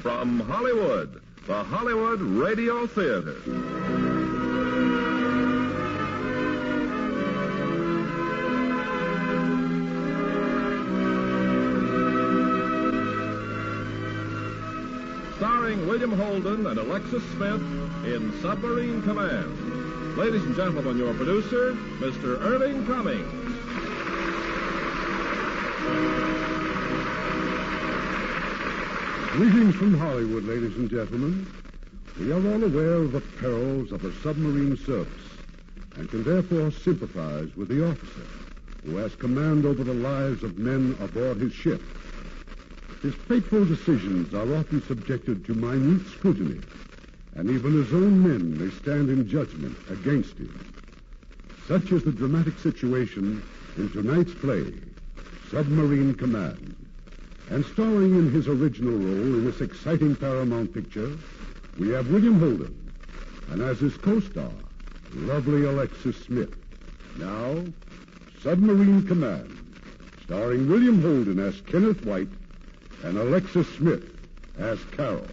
from Hollywood, the Hollywood Radio Theater. Starring William Holden and Alexis Smith in Submarine Command. Ladies and gentlemen, your producer, Mr. Irving Cummings. Greetings from Hollywood, ladies and gentlemen. We are all aware of the perils of the submarine service and can therefore sympathize with the officer who has command over the lives of men aboard his ship. His fateful decisions are often subjected to minute scrutiny, and even his own men may stand in judgment against him. Such is the dramatic situation in tonight's play, Submarine Command. And starring in his original role in this exciting Paramount picture, we have William Holden, and as his co-star, lovely Alexis Smith. Now, Submarine Command, starring William Holden as Kenneth White and Alexis Smith as Carol.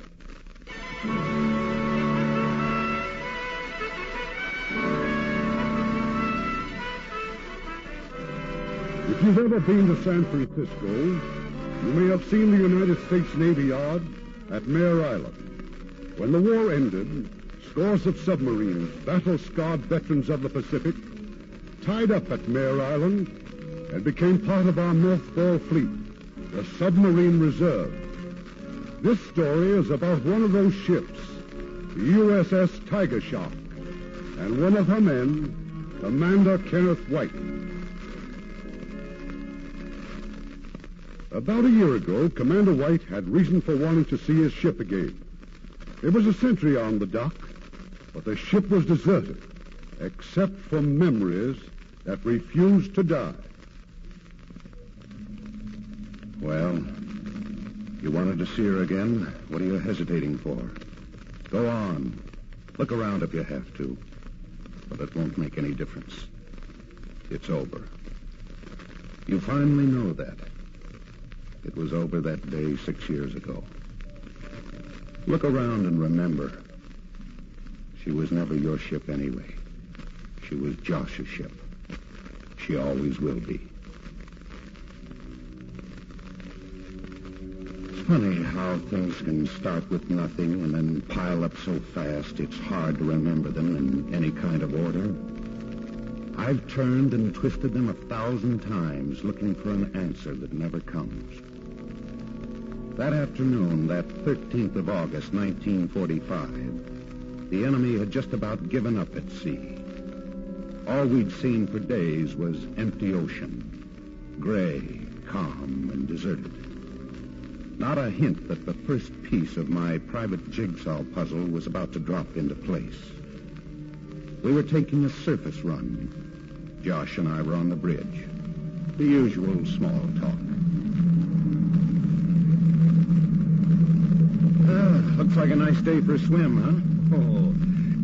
If you've ever been to San Francisco, you may have seen the United States Navy Yard at Mare Island. When the war ended, scores of submarines, battle-scarred veterans of the Pacific, tied up at Mare Island and became part of our mothball fleet, the Submarine Reserve. This story is about one of those ships, the USS Tiger Shark, and one of her men, Commander Kenneth White. About a year ago, Commander White had reason for wanting to see his ship again. There was a sentry on the dock, but the ship was deserted, except for memories that refused to die. Well, you wanted to see her again? What are you hesitating for? Go on. Look around if you have to. But it won't make any difference. It's over. You finally know that. It was over that day 6 years ago. Look around and remember. She was never your ship anyway. She was Josh's ship. She always will be. It's funny how things can start with nothing and then pile up so fast it's hard to remember them in any kind of order. I've turned and twisted them 1,000 times looking for an answer that never comes. That afternoon, that 13th of August, 1945, the enemy had just about given up at sea. All we'd seen for days was empty ocean, gray, calm, and deserted. Not a hint that the first piece of my private jigsaw puzzle was about to drop into place. We were taking a surface run. Josh and I were on the bridge. The usual small talk. Looks like a nice day for a swim, huh? Oh,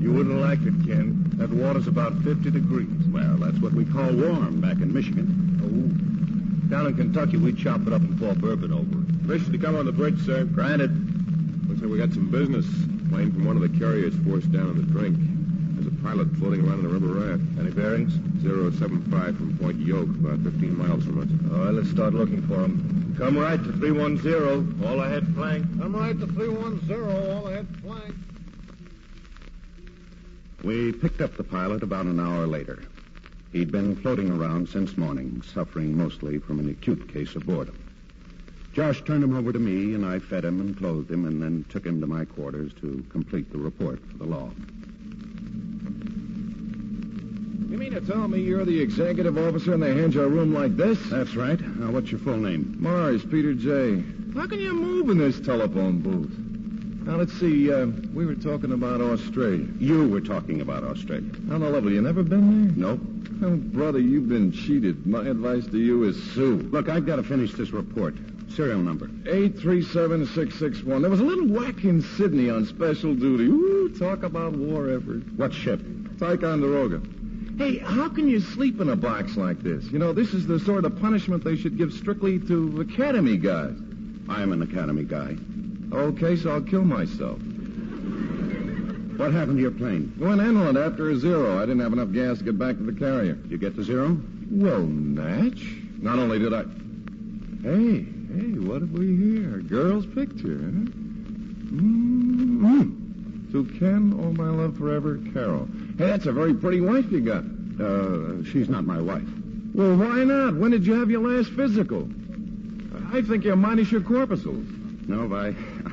you wouldn't like it, Ken. That water's about 50 degrees. Well, that's what we call warm back in Michigan. Oh. Down in Kentucky, we chop it up and pour bourbon over it. Permission to come on the bridge, sir. Granted. Looks like we got some business. Plane from one of the carriers forced down on the drink. There's a pilot floating around in a rubber raft. Any bearings? 075 from Point Yoke, about 15 miles from us. All right, let's start looking for him. Come right to 310, all ahead flank. Come right to 310, all ahead flank. We picked up the pilot about an hour later. He'd been floating around since morning, suffering mostly from an acute case of boredom. Josh turned him over to me, and I fed him and clothed him, and then took him to my quarters to complete the report for the log. You mean to tell me you're the executive officer and they hand you a room like this? That's right. What's your full name? Mars, Peter J. How can you move in this telephone booth? Now, let's see. We were talking about Australia. You were talking about Australia. On the level, you never been there? Nope. Oh, brother, you've been cheated. My advice to you is sue. Look, I've got to finish this report. Serial number. 837661. There was a little whack in Sydney on special duty. Ooh, talk about war effort. What ship? Ticonderoga. Hey, how can you sleep in a box like this? You know, this is the sort of punishment they should give strictly to academy guys. I'm an academy guy. Okay, so I'll kill myself. What happened to your plane? Went inland after a zero. I didn't have enough gas to get back to the carrier. You get to zero? Well, Natch. Not only did I... Hey, what have we here? A girl's picture, huh? To Ken, all my love forever, Carol. Hey, that's a very pretty wife you got. She's not my wife. Well, why not? When did you have your last physical? I think you're minus your corpuscles. No,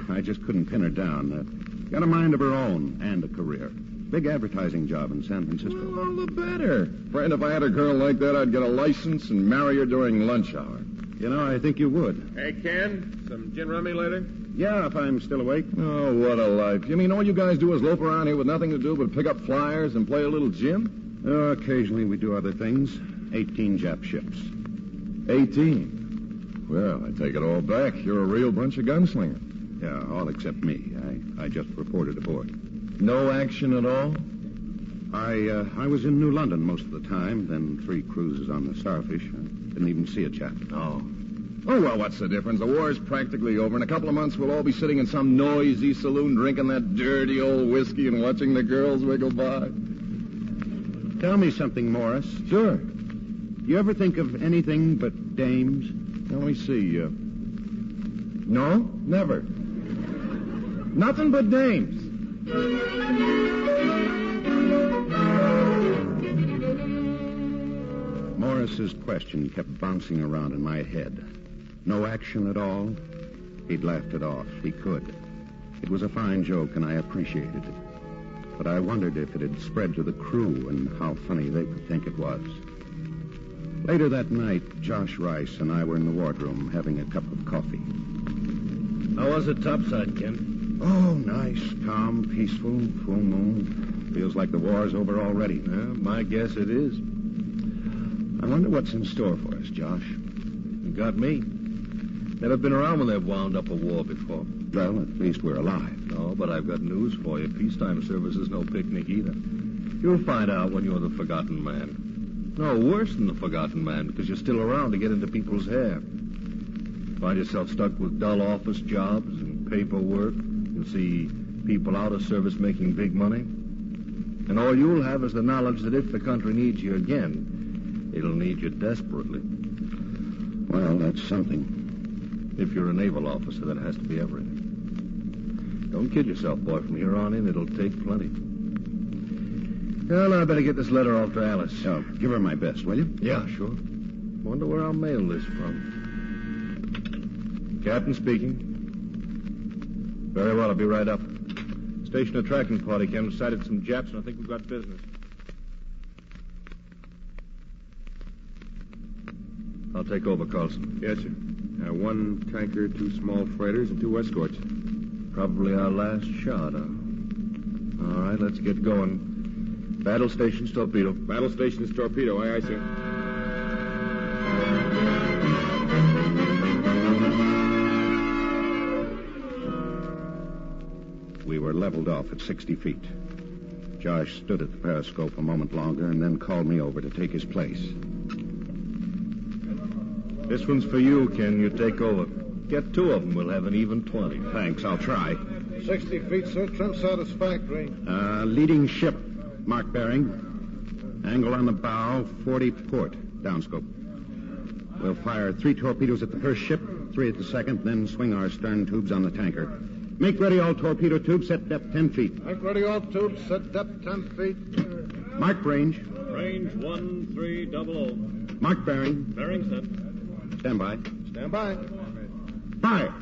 I just couldn't pin her down. Got a mind of her own and a career. Big advertising job in San Francisco. Well, all the better. Friend, if I had a girl like that, I'd get a license and marry her during lunch hour. You know, I think you would. Hey, Ken, some gin rummy later? Yeah, if I'm still awake. Oh, what a life. You mean all you guys do is loaf around here with nothing to do but pick up flyers and play a little gin? Occasionally we do other things. 18 Jap ships. 18? Well, I take it all back. You're a real bunch of gunslingers. Yeah, all except me. I just reported aboard. No action at all? I was in New London most of the time, then 3 cruises on the Starfish. I didn't even see a Jap. Oh, well, what's the difference? The war's practically over. In a couple of months, we'll all be sitting in some noisy saloon drinking that dirty old whiskey and watching the girls wiggle by. Tell me something, Morris. Sure. You ever think of anything but dames? Now, let me see. No, never. Nothing but dames. Morris's question kept bouncing around in my head. No action at all? He'd laughed it off. He could. It was a fine joke, and I appreciated it. But I wondered if it had spread to the crew and how funny they could think it was. Later that night, Josh Rice and I were in the wardroom having a cup of coffee. How was it topside, Ken? Oh, nice, calm, peaceful, full moon. Feels like the war's over already. My guess it is. I wonder what's in store for us, Josh. You got me. Never been around when they've wound up a war before. Well, at least we're alive. No, but I've got news for you. Peacetime service is no picnic either. You'll find out when you're the forgotten man. No, worse than the forgotten man, because you're still around to get into people's hair. Find yourself stuck with dull office jobs and paperwork. You'll see people out of service making big money. And all you'll have is the knowledge that if the country needs you again, it'll need you desperately. Well, that's something. If you're a naval officer, that has to be everything. Don't kid yourself, boy. From here on in, it'll take plenty. Well, I better get this letter off to Alice. Oh, give her my best, will you? Yeah, sure. Wonder where I'll mail this from. Captain speaking. Very well, I'll be right up. Station a tracking party, Ken. Sighted some Japs, and I think we've got business. I'll take over, Carlson. Yes, sir. 1 tanker, 2 small freighters, and 2 escorts. Probably our last shot, huh? All right, let's get going. Battle station's torpedo. Battle station's torpedo. Aye, aye, sir. We were leveled off at 60 feet. Josh stood at the periscope a moment longer and then called me over to take his place. This one's for you, Ken. You take over. Get 2 of them. We'll have an even 20. Thanks, I'll try. 60 feet, sir. Trim satisfactory. Leading ship, mark bearing. Angle on the bow, 40 port, downscope. We'll fire 3 torpedoes at the first ship, 3 at the second, then swing our stern tubes on the tanker. Make ready all torpedo tubes, set depth 10 feet. Make ready all tubes, set depth 10 feet. Mark range. Range 1300. Mark bearing. Bearing set. Stand by. Stand by. Fire!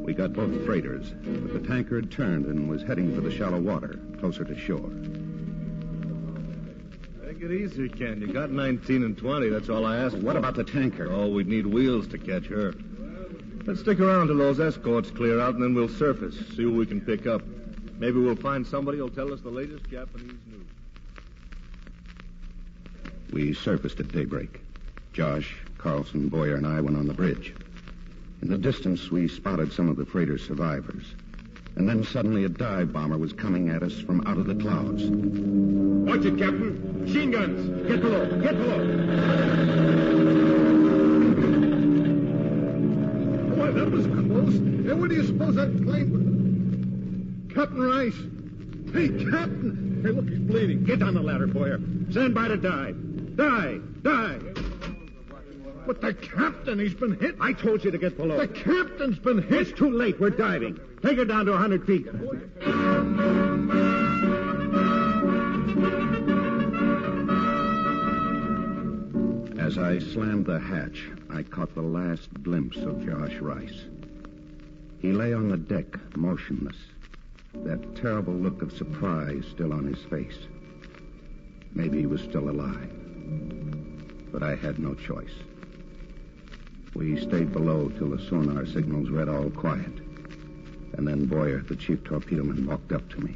We got both freighters, but the tanker had turned and was heading for the shallow water, closer to shore. Take it easy, Ken. You got 19 and 20. That's all I asked. What about the tanker? Oh, we'd need wheels to catch her. Let's stick around till those escorts clear out, and then we'll surface, see what we can pick up. Maybe we'll find somebody who'll tell us the latest Japanese news. We surfaced at daybreak. Josh, Carlson, Boyer, and I went on the bridge. In the distance, we spotted some of the freighter's survivors. And then suddenly a dive bomber was coming at us from out of the clouds. Watch it, Captain. Machine guns. Get below. Get below. Boy, that was close. Hey, where do you suppose that plane was? Captain Rice. Hey, Captain. Hey, look, he's bleeding. Get on the ladder, Boyer. Stand by to dive. Dive. But the captain, he's been hit. I told you to get below. The captain's been hit. It's too late. We're diving. Take her down to 100 feet. As I slammed the hatch, I caught the last glimpse of Josh Rice. He lay on the deck, motionless, that terrible look of surprise still on his face. Maybe he was still alive. But I had no choice. We stayed below till the sonar signals read all quiet. And then Boyer, the chief torpedoman, walked up to me.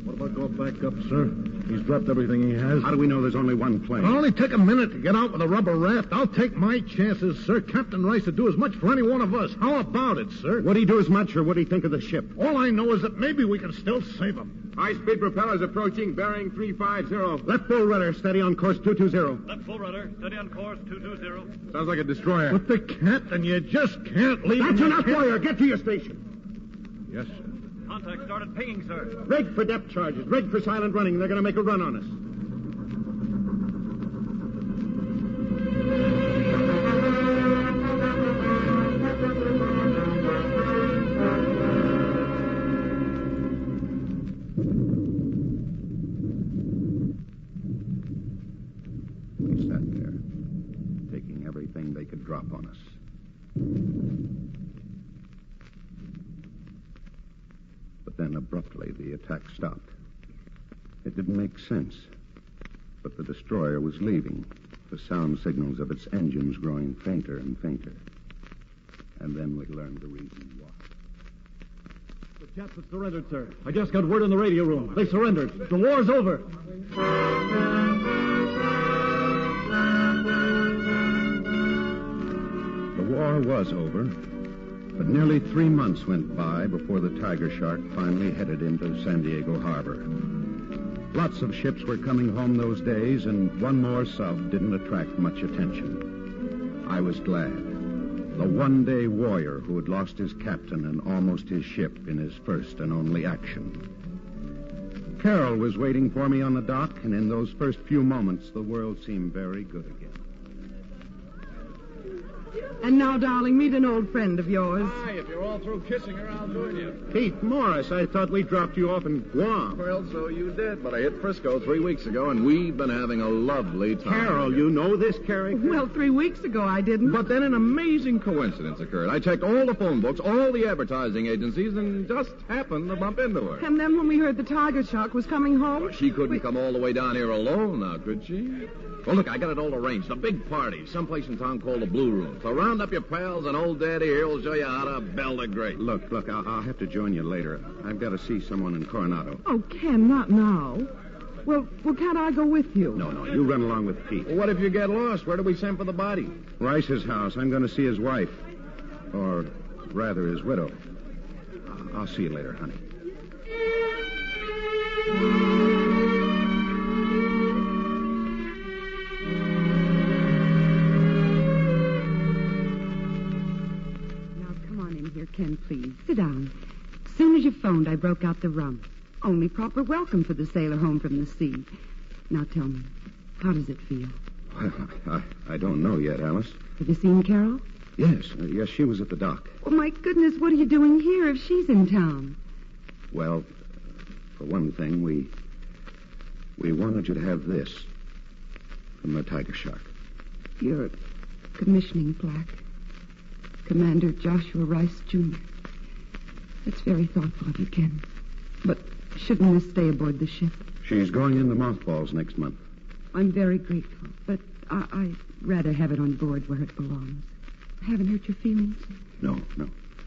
What about going back up, sir? He's dropped everything he has. How do we know there's only one plane? It'll only take a minute to get out with a rubber raft. I'll take my chances, sir. Captain Rice would do as much for any one of us. How about it, sir? Would he do as much, or would he think of the ship? All I know is that maybe we can still save him. High-speed propellers approaching, bearing 350. Left full rudder, steady on course 220. Left full rudder, steady on course 220. Sounds like a destroyer. But the captain, you just can't leave him. That's enough, Boyer. Get to your station. Yes, sir. Contact started pinging, sir. Rig for depth charges. Rig for silent running. They're going to make a run on us. We sat there, taking everything they could drop on us. But then abruptly the attack stopped. It didn't make sense. But the destroyer was leaving, the sound signals of its engines growing fainter and fainter. And then we learned the reason why. The Japs have surrendered, sir. I just got word in the radio room. They surrendered. The war's over. The war was over, but nearly 3 months went by before the Tiger Shark finally headed into San Diego Harbor. Lots of ships were coming home those days, and one more sub didn't attract much attention. I was glad. The one-day warrior who had lost his captain and almost his ship in his first and only action. Carol was waiting for me on the dock, and in those first few moments, the world seemed very good again. And now, darling, meet an old friend of yours. Hi, if you're all through kissing her, I'll join you. Pete Morris, I thought we dropped you off in Guam. Well, so you did, but I hit Frisco 3 weeks ago, and we've been having a lovely time. Carol, you know this character? Well, 3 weeks ago I didn't. But then an amazing coincidence occurred. I checked all the phone books, all the advertising agencies, and just happened to bump into her. And then when we heard the Tiger Shark was coming home... She couldn't come all the way down here alone now, could she? Well, look, I got it all arranged. A big party, someplace in town called the Blue Room. So round up your pals, and old Daddy here will show you how to bell the great. Look, I'll have to join you later. I've got to see someone in Coronado. Oh, Ken, not now. Well, can't I go with you? No, you run along with Pete. Well, what if you get lost? Where do we send for the body? Rice's house. I'm going to see his wife. Or rather, his widow. I'll see you later, honey. Ken, please. Sit down. As soon as you phoned, I broke out the rum. Only proper welcome for the sailor home from the sea. Now tell me, how does it feel? Well, I don't know yet, Alice. Have you seen Carol? Yes, she was at the dock. Oh, my goodness, what are you doing here if she's in town? Well, for one thing, we wanted you to have this from the Tiger Shark. Your commissioning plaque. Commander Joshua Rice, Jr. That's very thoughtful of you, Ken. But shouldn't this stay aboard the ship? She's going in the mothballs next month. I'm very grateful, but I'd rather have it on board where it belongs. I haven't hurt your feelings? No.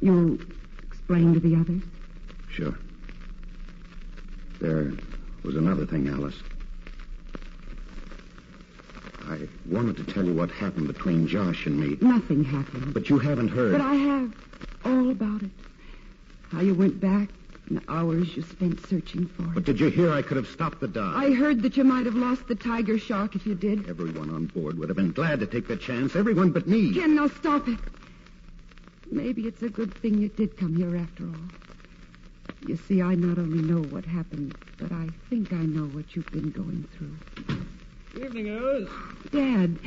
You'll explain to the others? Sure. There was another thing, Alice. I wanted to tell you what happened between Josh and me. Nothing happened. But you haven't heard. But I have all about it. How you went back and the hours you spent searching for But it. did you hear I could have stopped the dive? I heard that you might have lost the tiger shark if you did. Everyone on board would have been glad to take the chance. Everyone but me. Ken, now stop it. Maybe it's a good thing you did come here after all. You see, I not only know what happened, but I think I know what you've been going through. Evening, Alice. Dad,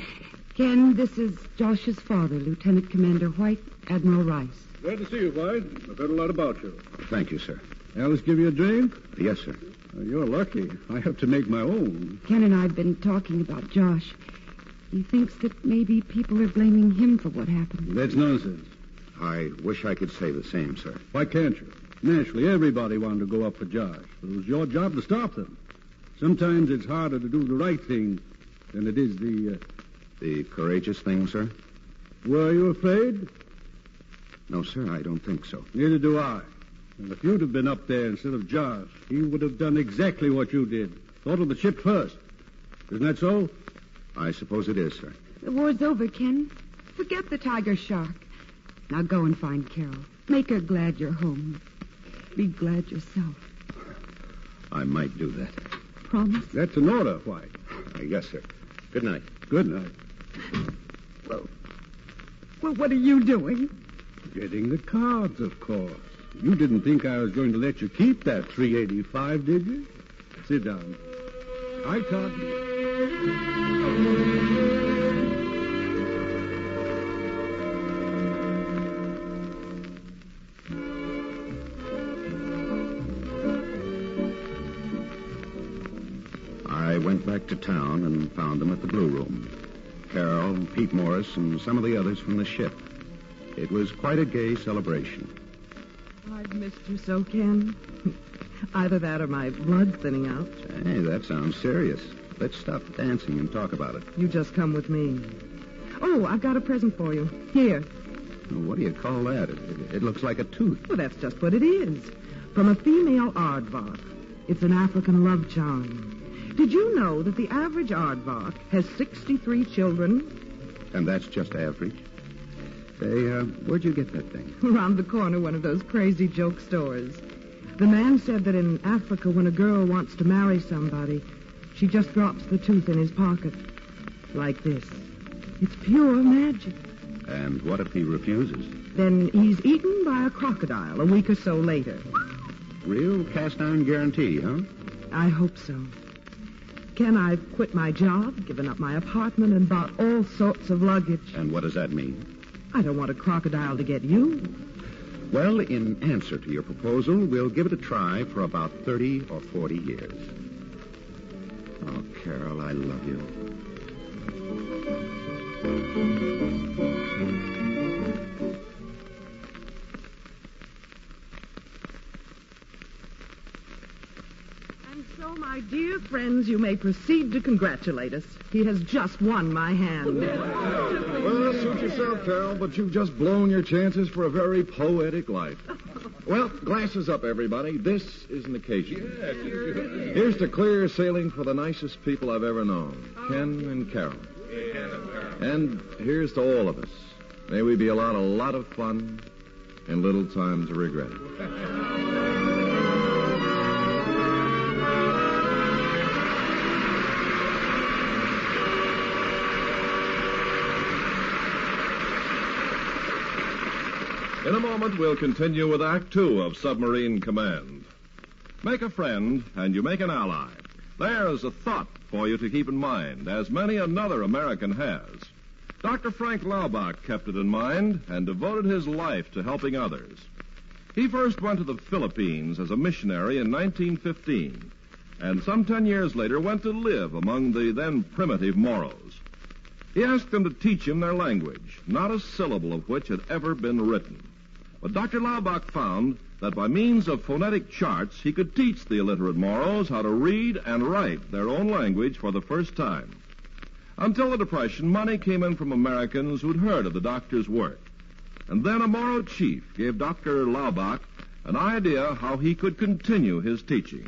Ken, this is Josh's father, Lieutenant Commander White, Admiral Rice. Glad to see you, White. I've heard a lot about you. Thank you, sir. Alice give you a drink? Yes, sir. You're lucky. I have to make my own. Ken and I have been talking about Josh. He thinks that maybe people are blaming him for what happened. That's nonsense. I wish I could say the same, sir. Why can't you? Naturally, everybody wanted to go up for Josh. But it was your job to stop them. Sometimes it's harder to do the right thing than it is The courageous thing, sir? Were you afraid? No, sir, I don't think so. Neither do I. And if you'd have been up there instead of Josh, he would have done exactly what you did. Thought of the ship first. Isn't that so? I suppose it is, sir. The war's over, Ken. Forget the tiger shark. Now go and find Carol. Make her glad you're home. Be glad yourself. I might do that. Promise? That's an order, White. Yes, sir. Good night. Good night. Well, what are you doing? Getting the cards, of course. You didn't think I was going to let you keep that $3.85, did you? Sit down. Hi, Todd. I went back to town and found them at the Blue Room. Carol, Pete Morris, and some of the others from the ship. It was quite a gay celebration. I've missed you so, Ken. Either that or my blood's thinning out. Hey, that sounds serious. Let's stop dancing and talk about it. You just come with me. Oh, I've got a present for you. Here. What do you call that? It looks like a tooth. Well, that's just what it is. From a female aardvark. It's an African love charm. Did you know that the average aardvark has 63 children? And that's just average? Say, where'd you get that thing? Around the corner, one of those crazy joke stores. The man said that in Africa, when a girl wants to marry somebody, she just drops the tooth in his pocket. Like this. It's pure magic. And what if he refuses? Then he's eaten by a crocodile a week or so later. Real cast-iron guarantee, huh? I hope so. Ken, I've quit my job, given up my apartment, and bought all sorts of luggage. And what does that mean? I don't want a crocodile to get you. Well, in answer to your proposal, we'll give it a try for about 30 or 40 years. Oh, Carol, I love you. And so, my dear friends, you may proceed to congratulate us. He has just won my hand. Well, suit yourself, Carol, but you've just blown your chances for a very poetic life. Well, glasses up, everybody. This is an occasion. Here's to clear sailing for the nicest people I've ever known, Ken and Carol. And here's to all of us. May we be allowed a lot of fun and little time to regret it. In a moment, we'll continue with Act Two of Submarine Command. Make a friend, and you make an ally. There's a thought for you to keep in mind, as many another American has. Dr. Frank Laubach kept it in mind and devoted his life to helping others. He first went to the Philippines as a missionary in 1915, and some 10 years later went to live among the then primitive Moros. He asked them to teach him their language, not a syllable of which had ever been written. But Dr. Laubach found that by means of phonetic charts, he could teach the illiterate Moros how to read and write their own language for the first time. Until the Depression, money came in from Americans who'd heard of the doctor's work. And then a Moro chief gave Dr. Laubach an idea how he could continue his teaching.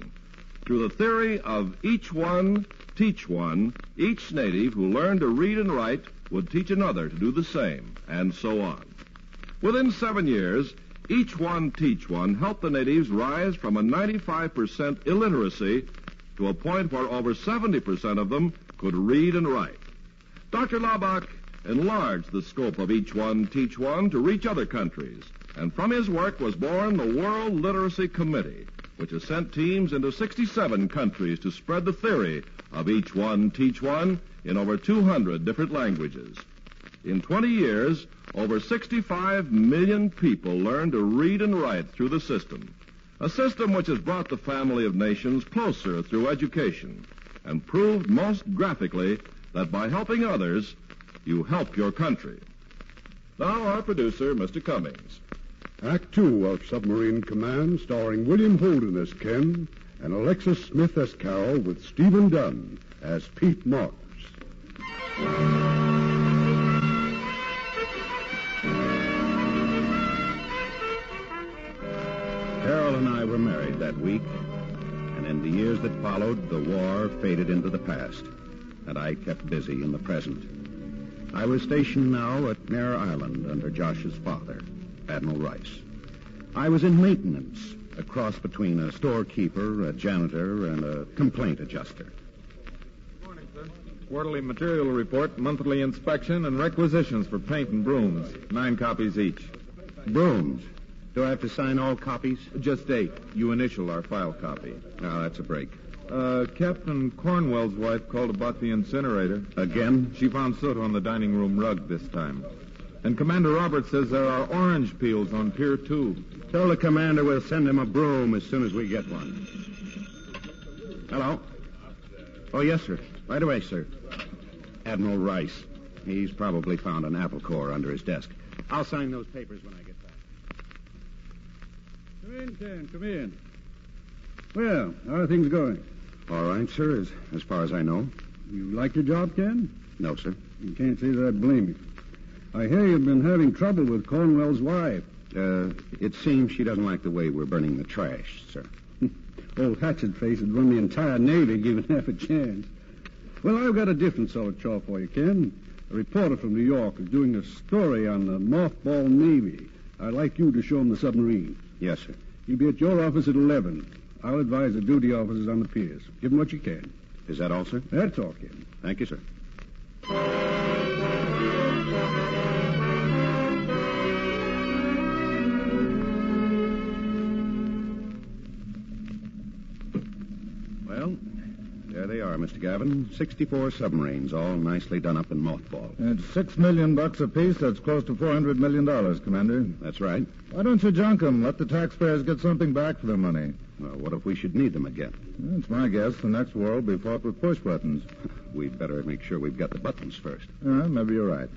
Through the theory of each one, teach one, each native who learned to read and write would teach another to do the same, and so on. Within 7 years, Each One Teach One helped the natives rise from a 95% illiteracy to a point where over 70% of them could read and write. Dr. Laubach enlarged the scope of Each One Teach One to reach other countries, and from his work was born the World Literacy Committee, which has sent teams into 67 countries to spread the theory of Each One Teach One in over 200 different languages. In 20 years, over 65 million people learned to read and write through the system, a system which has brought the family of nations closer through education and proved most graphically that by helping others, you help your country. Now, our producer, Mr. Cummings. Act 2 of Submarine Command, starring William Holden as Ken and Alexis Smith as Carol, with Stephen Dunn as Pete Mars. Carol and I were married that week, and in the years that followed, the war faded into the past, and I kept busy in the present. I was stationed now at Mare Island under Josh's father, Admiral Rice. I was in maintenance, a cross between a storekeeper, a janitor, and a complaint adjuster. Morning, sir. Quarterly material report, monthly inspection, and requisitions for paint and brooms. 9 copies each. Brooms. Do I have to sign all copies? Just 8. You initial our file copy. No, that's a break. Captain Cornwell's wife called about the incinerator. Again? She found soot on the dining room rug this time. And Commander Roberts says there are orange peels on Pier 2. Tell the commander we'll send him a broom as soon as we get one. Hello? Oh, yes, sir. Right away, sir. Admiral Rice. He's probably found an apple core under his desk. I'll sign those papers when I get back. Come in, Ken. Come in. Well, how are things going? All right, sir, as far as I know. You like your job, Ken? No, sir. You can't say that I blame you. I hear you've been having trouble with Cornwell's wife. It seems she doesn't like the way we're burning the trash, sir. Old Hatchet-Face would run the entire Navy given half a chance. Well, I've got a different sort of chore for you, Ken. A reporter from New York is doing a story on the mothball Navy. I'd like you to show him the submarine. Yes, sir. He'll be at your office at 11. I'll advise the duty officers on the piers. Give him what you can. Is that all, sir? That's all, Ken. Thank you, sir. Well, there they are, Mr. Gavin. 64 submarines, all nicely done up in mothballs. It's $6 million apiece. That's close to $400 million, Commander. That's right. Why don't you junk them? Let the taxpayers get something back for their money. Well, what if we should need them again? It's my guess the next war will be fought with push buttons. We'd better make sure we've got the buttons first. Maybe you're right.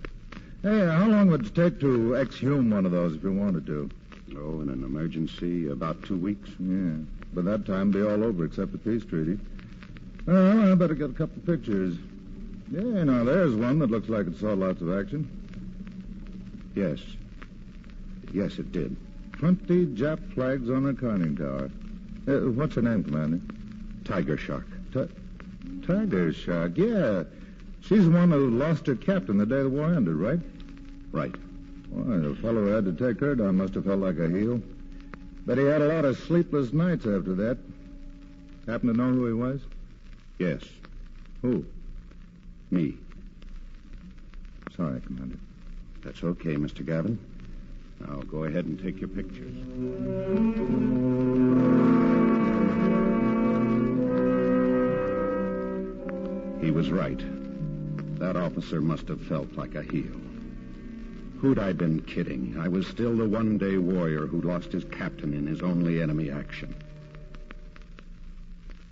Hey, how long would it take to exhume one of those if you wanted to? Oh, in an emergency, about 2 weeks. Yeah. By that time, be all over except the peace treaty. Well, I better get a couple of pictures. Yeah, now, there's one that looks like it saw lots of action. Yes. Yes, it did. 20 Jap flags on the conning tower. What's her name, Commander? Tiger Shark. Tiger Shark, yeah. She's the one who lost her captain the day the war ended, right? Right. Why, the fellow who had to take her down must have felt like a heel. Bet he had a lot of sleepless nights after that. Happen to know who he was? Yes. Who? Me. Sorry, Commander. That's okay, Mr. Gavin. Now, go ahead and take your pictures. He was right. That officer must have felt like a heel. Who'd I been kidding? I was still the one-day warrior who lost his captain in his only enemy action.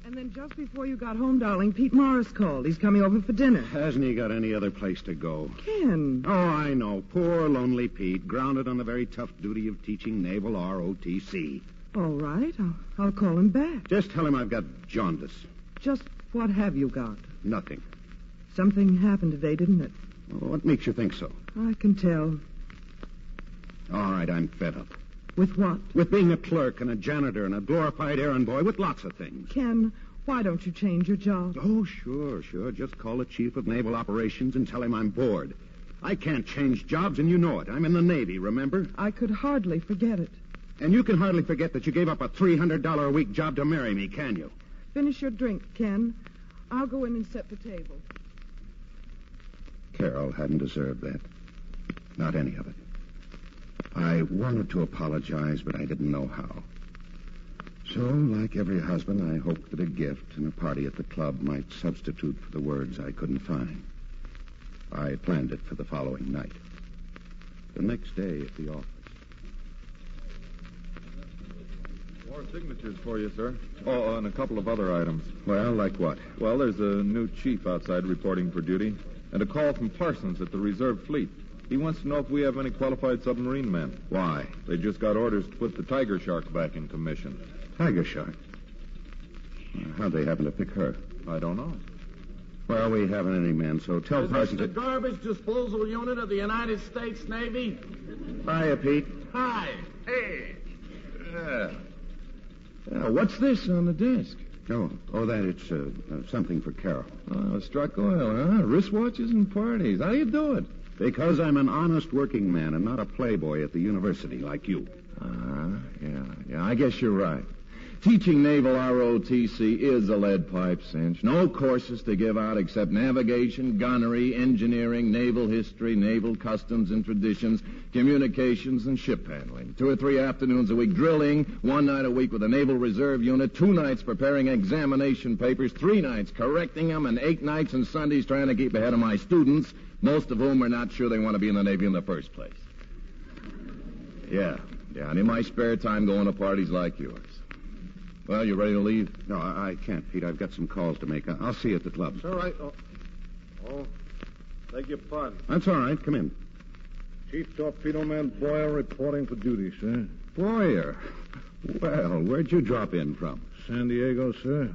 And then just before you got home, darling, Pete Morris called. He's coming over for dinner. Hasn't he got any other place to go? Ken. Oh, I know. Poor, lonely Pete, grounded on the very tough duty of teaching naval ROTC. All right. I'll call him back. Just tell him I've got jaundice. Just what have you got? Nothing. Something happened today, didn't it? What makes you think so? I can tell. All right, I'm fed up. With what? With being a clerk and a janitor and a glorified errand boy, with lots of things. Ken, why don't you change your job? Oh, sure. Just call the chief of naval operations and tell him I'm bored. I can't change jobs, and you know it. I'm in the Navy, remember? I could hardly forget it. And you can hardly forget that you gave up a $300 a week job to marry me, can you? Finish your drink, Ken. I'll go in and set the table. Carol hadn't deserved that. Not any of it. I wanted to apologize, but I didn't know how. So, like every husband, I hoped that a gift and a party at the club might substitute for the words I couldn't find. I planned it for the following night. The next day at the office. More signatures for you, sir. Oh, and a couple of other items. Well, like what? Well, there's a new chief outside reporting for duty, and a call from Parsons at the reserve fleet. He wants to know if we have any qualified submarine men. Why? They just got orders to put the Tiger Shark back in commission. Tiger Shark? How'd they happen to pick her? I don't know. Well, we haven't any men, so tell Parsons... the garbage disposal unit of the United States Navy? Hiya, Pete. Hi. Hey. What's this on the desk? Oh, that it's something for Carol. Oh, struck oil, huh? Wristwatches and parties. How do you do it? Because I'm an honest working man and not a playboy at the university like you. Yeah, I guess you're right. Teaching naval ROTC is a lead pipe cinch. No courses to give out except navigation, gunnery, engineering, naval history, naval customs and traditions, communications, and ship handling. 2 or 3 afternoons a week drilling, 1 night a week with a naval reserve unit, 2 nights preparing examination papers, 3 nights correcting them, and 8 nights and Sundays trying to keep ahead of my students, most of whom are not sure they want to be in the Navy in the first place. Yeah, and in my spare time going to parties like yours. Well, you ready to leave? No, I can't, Pete. I've got some calls to make. I'll see you at the club. It's all right. Beg your pardon. That's all right. Come in. Chief Torpedo Man Boyer reporting for duty, sir. Boyer. Well, where'd you drop in from? San Diego, sir.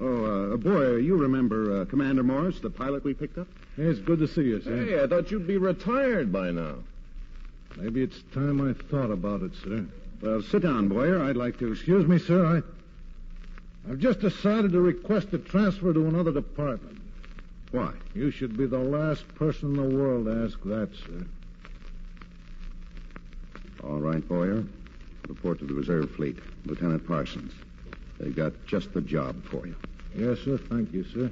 Oh, Boyer, you remember Commander Morris, the pilot we picked up? Hey, it's good to see you, sir. Hey, I thought you'd be retired by now. Maybe it's time I thought about it, sir. Well, sit down, Boyer. I'd like to... Excuse me, sir. I've just decided to request a transfer to another department. Why? You should be the last person in the world to ask that, sir. All right, Boyer. Report to the reserve fleet. Lieutenant Parsons. They've got just the job for you. Yes, sir. Thank you, sir.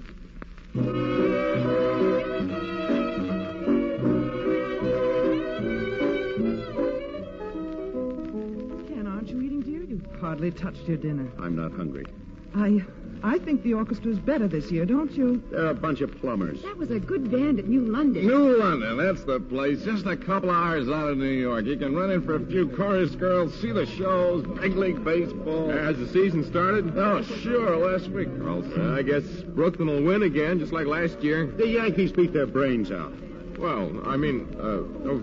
Ken, aren't you eating, dear? You hardly touched your dinner. I'm not hungry. I think the orchestra's better this year, don't you? They're a bunch of plumbers. That was a good band at New London. New London, that's the place. Just a couple of hours out of New York. You can run in for a few chorus girls, see the shows, big league baseball. Has the season started? Oh, sure, last week, Carlson. I guess Brooklyn will win again, just like last year. The Yankees beat their brains out. Well, I mean,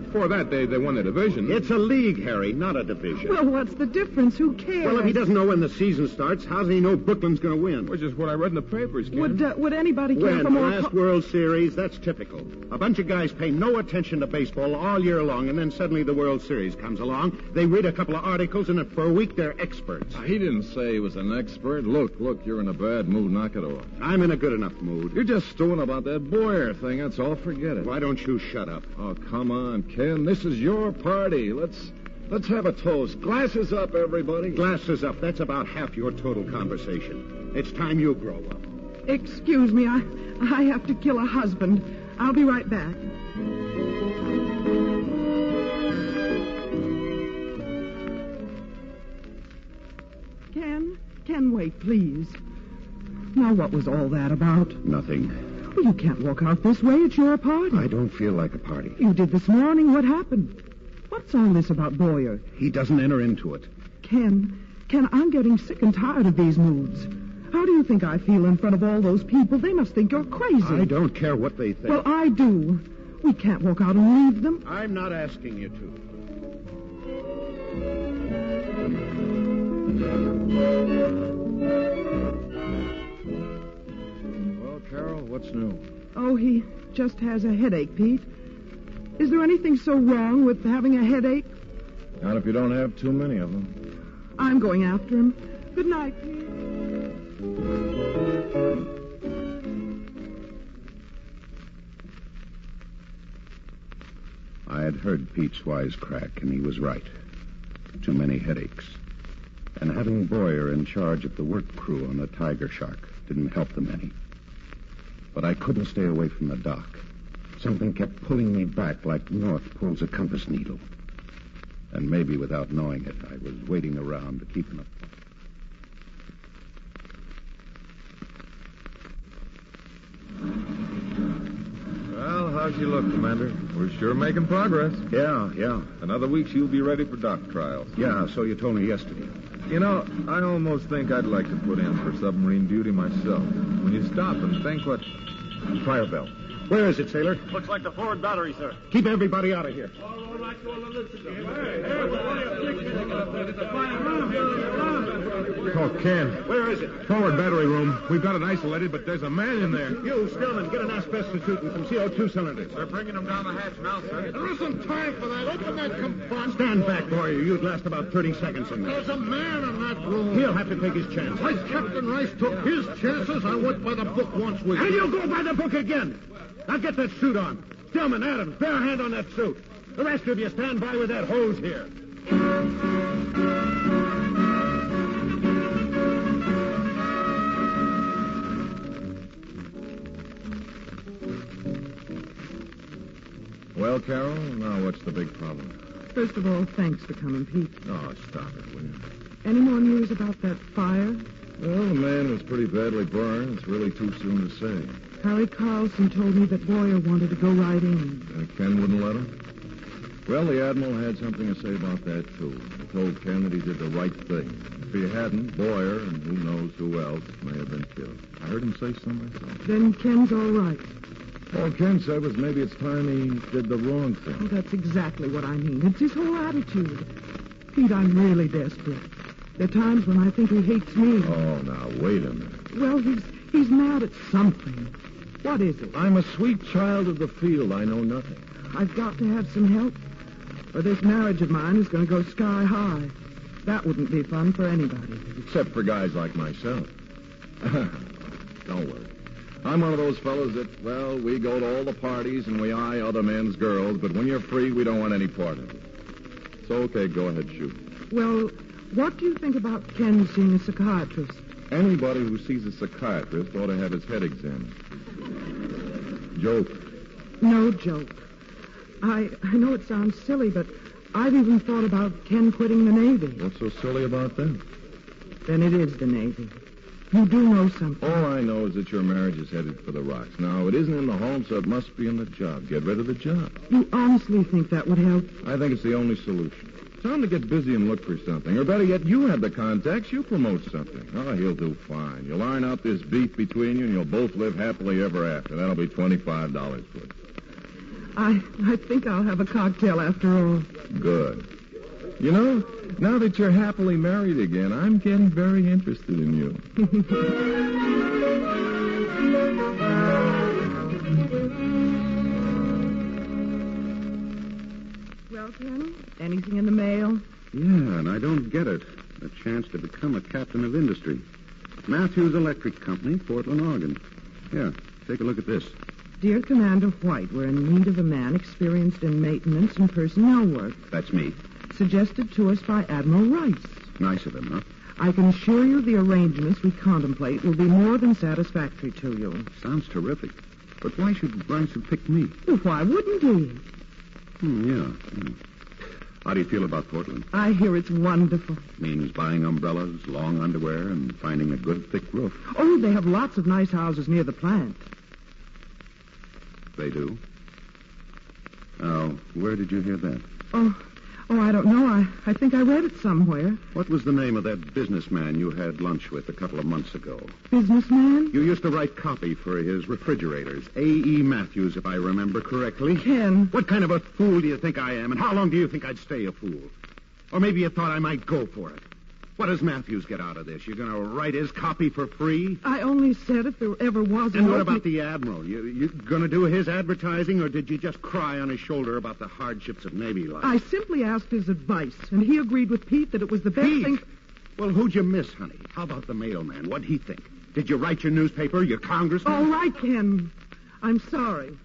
before that, they won the division. It's a league, Harry, not a division. Well, what's the difference? Who cares? Well, if he doesn't know when the season starts, how does he know Brooklyn's going to win? Which is what I read in the papers, Ken. Would anybody care When for more... last World Series, that's typical. A bunch of guys pay no attention to baseball all year long, and then suddenly the World Series comes along. They read a couple of articles, and for a week they're experts. He didn't say he was an expert. Look, you're in a bad mood. Knock it off. I'm in a good enough mood. You're just stewing about that Boyer thing. That's all. Forget it. Why don't you shut up? Oh, come on, Ken. This is your party. Let's have a toast. Glasses up, everybody. Glasses up. That's about half your total conversation. It's time you grow up. Excuse me, I have to kill a husband. I'll be right back. Ken, wait, please. Now, what was all that about? Nothing. Well, you can't walk out this way. It's your party. I don't feel like a party. You did this morning. What happened? What's all this about Boyer? He doesn't enter into it. Ken, I'm getting sick and tired of these moods. How do you think I feel in front of all those people? They must think you're crazy. I don't care what they think. Well, I do. We can't walk out and leave them. I'm not asking you to. Well, Carol, what's new? Oh, he just has a headache, Pete. Is there anything so wrong with having a headache? Not if you don't have too many of them. I'm going after him. Good night, Pete. I had heard Pete's wisecrack, and he was right. too many headaches. And having Boyer in charge of the work crew on the Tiger Shark didn't help them any. But I couldn't stay away from the dock. Something kept pulling me back like north pulls a compass needle. And maybe without knowing it, I was waiting around to keep him up. Well, how's you look, Commander? We're sure making progress. Yeah. Another week you'll be ready for dock trials. Yeah, so you told me yesterday. You know, I almost think I'd like to put in for submarine duty myself. When you stop and think what... Fire bell. Where is it, sailor? Looks like the forward battery, sir. Keep everybody out of here. Oh, Ken. Where is it? Forward battery room. We've got it isolated, but there's a man in there. You, Stillman, get an asbestos and some CO2 cylinders. They're bringing them down the hatch now, sir. There isn't time for that. Open that compartment. Stand back, Boyer. You'd last about 30 seconds in there. There's a man in that room. He'll have to take his chance. Like Captain Rice took his chances, I went by the book once with And you. you'll go by the book again. Now get that suit on. Stillman, Adams, bear a hand on that suit. The rest of you stand by with that hose here. Well, Carol, now what's the big problem? First of all, thanks for coming, Pete. Oh, stop it, will you? Any more news about that fire? Well, the man was pretty badly burned. It's really too soon to say. Harry Carlson told me that Boyer wanted to go right in. Ken wouldn't let him? Well, the Admiral had something to say about that, too. He told Ken that he did the right thing. If he hadn't, Boyer and who knows who else may have been killed. I heard him say so myself. Then Ken's all right. All Ken said was maybe it's time he did the wrong Oh, thing. that's exactly what I mean. It's his whole attitude. Pete, I'm really desperate. There are times when I think he hates me. Oh, now, wait a minute. Well, he's mad at something. What is it? I'm a sweet child of the field. I know nothing. I've got to have some help, or this marriage of mine is going to go sky high. That wouldn't be fun for anybody. Except for guys like myself. Don't worry. I'm one of those fellas that, well, we go to all the parties and we eye other men's girls, but when you're free, we don't want any part of it. So, okay, go ahead, shoot. Well, what do you think about Ken seeing a psychiatrist? Anybody who sees a psychiatrist ought to have his head examined. Joke. No joke. I know it sounds silly, but I've even thought about Ken quitting the Navy. What's so silly about that? Then it is the Navy. You do know something. All I know is that your marriage is headed for the rocks. Now, it isn't in the home, so it must be in the job. Get rid of the job. You honestly think that would help? I think it's the only solution. Tell him to get busy and look for something. Or better yet, you have the contacts. You promote something. Oh, he'll do fine. You'll iron out this beef between you, and you'll both live happily ever after. That'll be $25 for it. I think I'll have a cocktail after all. Good. You know, now that you're happily married again, I'm getting very interested in you. Well, Ken, anything in the mail? Yeah, and I don't get it. A chance to become a captain of industry. Matthews Electric Company, Portland, Oregon. Yeah, take a look at this. Dear Commander White, we're in need of a man experienced in maintenance and personnel work. That's me. Suggested to us by Admiral Rice. Nice of him, huh? I can assure you the arrangements we contemplate will be more than satisfactory to you. Sounds terrific. But why should Rice have picked me? Well, why wouldn't he? Yeah. How do you feel about Portland? I hear it's wonderful. Means buying umbrellas, long underwear, and finding a good thick roof. Oh, they have lots of nice houses near the plant. They do? Now, where did you hear that? Oh, I don't know. I think I read it somewhere. What was the name of that businessman you had lunch with a couple of months ago? Businessman? You used to write copy for his refrigerators. A.E. Matthews, if I remember correctly. Ken. What kind of a fool do you think I am, and how long do you think I'd stay a fool? Or maybe you thought I might go for it. What does Matthews get out of this? You're going to write his copy for free? I only said if there ever was And what about the Admiral? You going to do his advertising, or did you just cry on his shoulder about the hardships of Navy life? I simply asked his advice, and he agreed with Pete that it was the best Pete? thing... Well, who'd you miss, honey? How about the mailman? What'd he think? Did you write your newspaper, your congressman? All right, Ken. I'm sorry.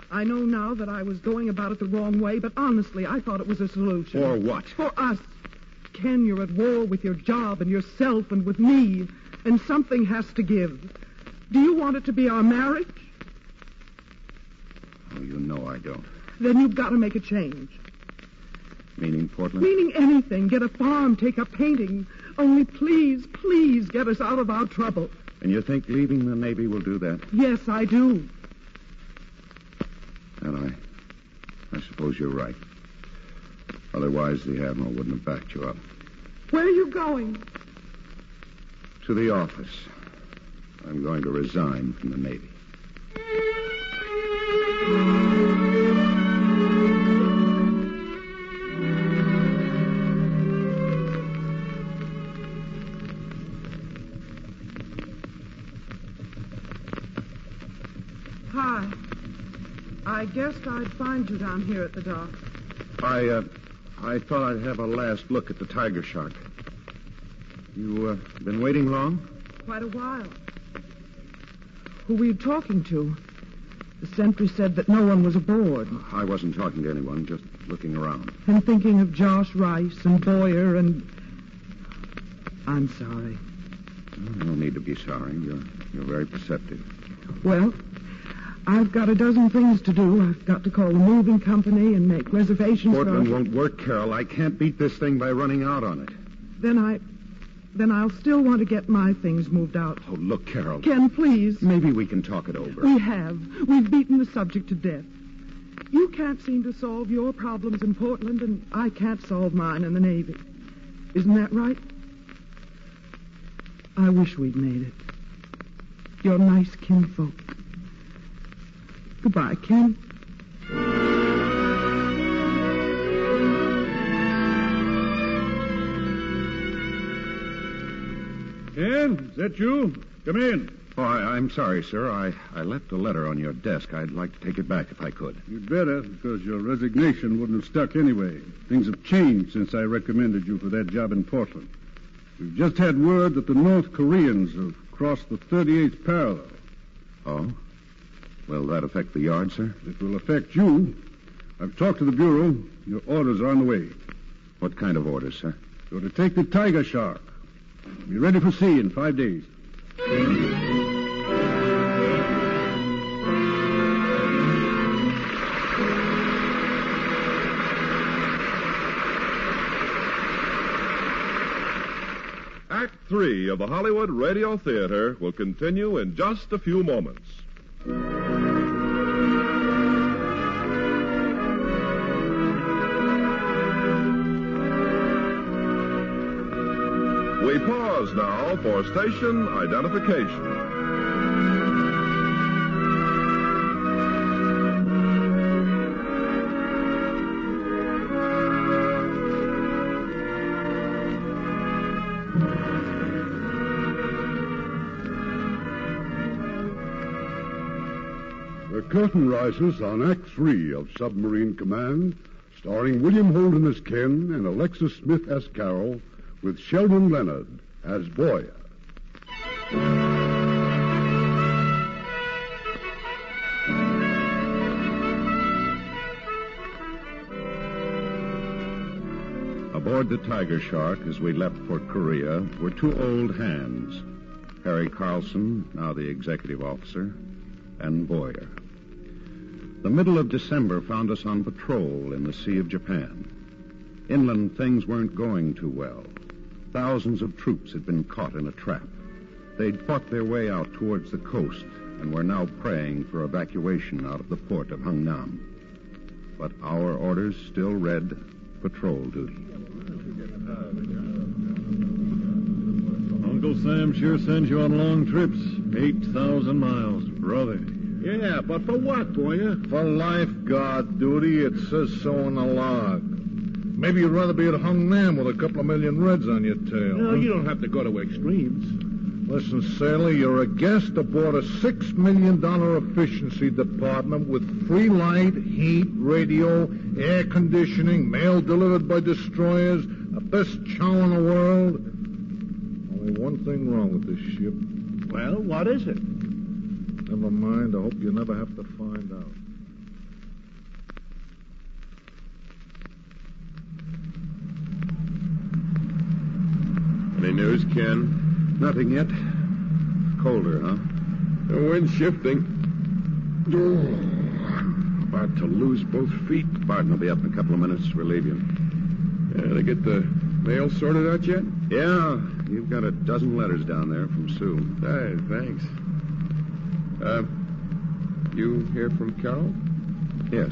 I know now that I was going about it the wrong way, but honestly, I thought it was a solution. For what? For us. Ken, you're at war with your job and yourself and with me, and something has to give. Do you want it to be our marriage? Oh, you know I don't. Then you've got to make a change. Meaning Portland? Meaning anything. Get a farm, take up painting. Only please, please get us out of our trouble. And you think leaving the Navy will do that? Yes, I do. Well, I suppose you're right. Otherwise, the Admiral wouldn't have backed you up. Where are you going? To the office. I'm going to resign from the Navy. Hi. I guessed I'd find you down here at the dock. I thought I'd have a last look at the tiger shark. You, been waiting long? Quite a while. Who were you talking to? The sentry said that no one was aboard. I wasn't talking to anyone, just looking around. And thinking of Josh Rice and Boyer and... I'm sorry. No need to be sorry. You're very perceptive. Well, I've got a dozen things to do. I've got to call the moving company and make reservations Portland for... won't work, Carol. I can't beat this thing by running out on it. Then I'll still want to get my things moved out. Oh, look, Carol. Ken, please. Maybe we can talk it over. We have. We've beaten the subject to death. You can't seem to solve your problems in Portland, and I can't solve mine in the Navy. Isn't that right? I wish we'd made it. You're nice kinfolk. Goodbye, Ken. Ken, is that you? Come in. Oh, I'm sorry, sir. I left a letter on your desk. I'd like to take it back if I could. You'd better, because your resignation wouldn't have stuck anyway. Things have changed since I recommended you for that job in Portland. We've just had word that the North Koreans have crossed the 38th parallel. Oh? Will that affect the yard, sir? It will affect you. I've talked to the Bureau. Your orders are on the way. What kind of orders, sir? You're to take the tiger shark. Be ready for sea in 5 days. Act 3 of the Hollywood Radio Theater will continue in just a few moments. We pause now for station identification. The curtain rises on Act 3 of Submarine Command, starring William Holden as Ken and Alexis Smith as Carol, with Sheldon Leonard as Boyer. Aboard the Tiger Shark, as we left for Korea, were two old hands. Harry Carlson, now the executive officer, and Boyer. The middle of December found us on patrol in the Sea of Japan. Inland, things weren't going too well. Thousands of troops had been caught in a trap. They'd fought their way out towards the coast and were now praying for evacuation out of the port of Hungnam. But our orders still read patrol duty. Uncle Sam sure sends you on long trips. 8,000 miles, brother. Yeah, but for what, Boyer? For lifeguard duty. It says so on the log. Maybe you'd rather be at Hungnam with a couple of million reds on your tail. No, you don't have to go to extremes. Listen, sailor, you're a guest aboard a $6 million efficiency department with free light, heat, radio, air conditioning, mail delivered by destroyers, the best chow in the world. Only one thing wrong with this ship. Well, what is it? Never mind. I hope you never have to find out. news, Ken? Nothing yet. Colder, huh? The wind's shifting. I'm about to lose both feet. Barton will be up in a couple of minutes to relieve you. They get the mail sorted out yet? Yeah, you've got a dozen letters down there from Sue. Hey, thanks. You hear from Carol? Yes.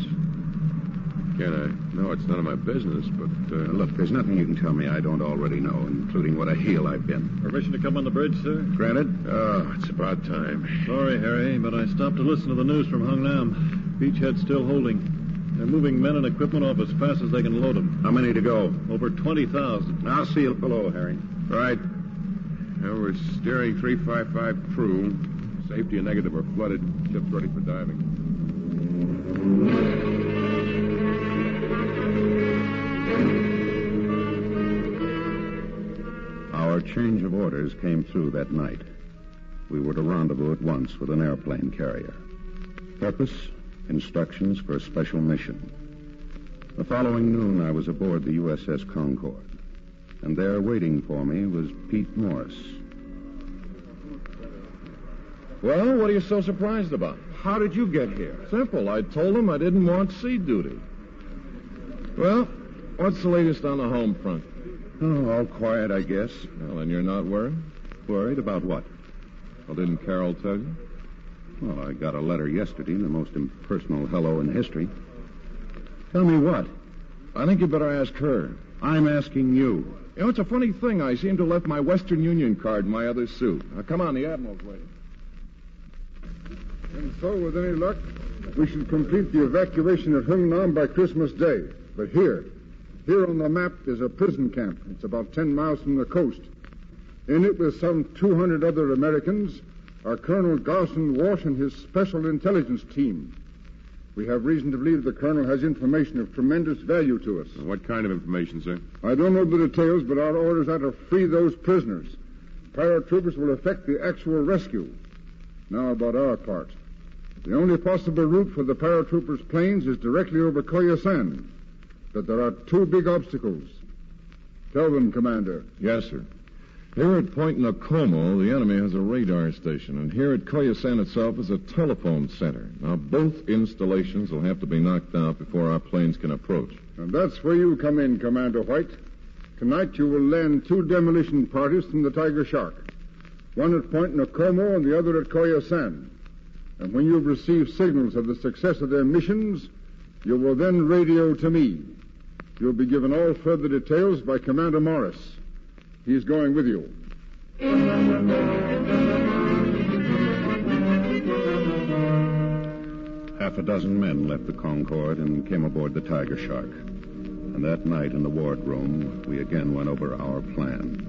Ken, I know it's none of my business, but... Look, there's nothing you can tell me I don't already know, including what a heel I've been. Permission to come on the bridge, sir? Granted. Oh, it's about time. Sorry, Harry, but I stopped to listen to the news from Hung Nam. Beachhead's still holding. They're moving men and equipment off as fast as they can load them. How many to go? Over 20,000. I'll see you below, Harry. Right. Now we're steering 355 true. Safety and negative are flooded. Ship's ready for diving. Our change of orders came through that night. We were to rendezvous at once with an airplane carrier. Purpose, instructions for a special mission. The following noon, I was aboard the USS Concord. And there waiting for me was Pete Morris. Well, what are you so surprised about? How did you get here? Simple. I told him I didn't want sea duty. Well, what's the latest on the home front? Oh, all quiet, I guess. Well, then you're not worried? Worried about what? Well, didn't Carol tell you? Well, I got a letter yesterday, the most impersonal hello in history. Tell me what? I think you better ask her. I'm asking you. You know, it's a funny thing. I seem to have left my Western Union card in my other suit. Now, come on, the Admiral's waiting. And so, with any luck, we should complete the evacuation of Hung Nam by Christmas Day. But here on the map is a prison camp. It's about 10 miles from the coast. In it, with some 200 other Americans, are Colonel Garson Walsh and his special intelligence team. We have reason to believe the colonel has information of tremendous value to us. What kind of information, sir? I don't know the details, but our orders are to free those prisoners. Paratroopers will effect the actual rescue. Now about our part. The only possible route for the paratroopers' planes is directly over Koyasan. But there are two big obstacles. Tell them, Commander. Yes, sir. Here at Point Nakomo, the enemy has a radar station, and here at Koyasan itself is a telephone center. Now, both installations will have to be knocked out before our planes can approach. And that's where you come in, Commander White. Tonight you will land two demolition parties from the Tiger Shark. One at Point Nakomo and the other at Koyasan. And when you've received signals of the success of their missions, you will then radio to me. You'll be given all further details by Commander Morris. He's going with you. Half a dozen men left the Concord and came aboard the Tiger Shark. And that night in the wardroom, we again went over our plan.